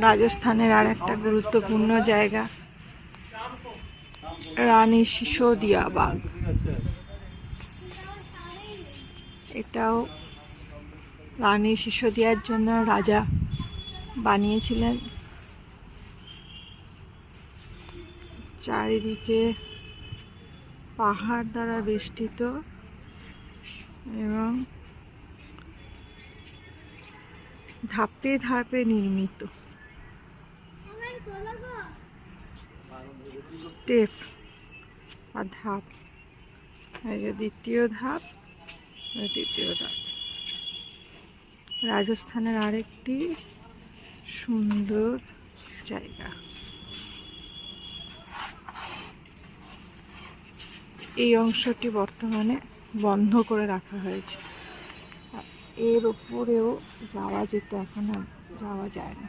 রাজস্থানের আর একটা গুরুত্বপূর্ণ জায়গা রানী সিসোদিয়া বাগ। এটাও রানী সিসোদিয়ার জন্য রাজা বানিয়েছিলেন। চারিদিকে পাহাড় দ্বারা বেষ্টিত এবং ধাপে ধাপে নির্মিত। স্টেপ বা ধাপ, এই যে দ্বিতীয় ধাপ, তৃতীয় ধাপ। রাজস্থানের আরেকটি সুন্দর জায়গা। এই অংশটি বর্তমানে বন্ধ করে রাখা হয়েছে। এর উপরেও যাওয়া যেত, এখন আর যাওয়া যায় না।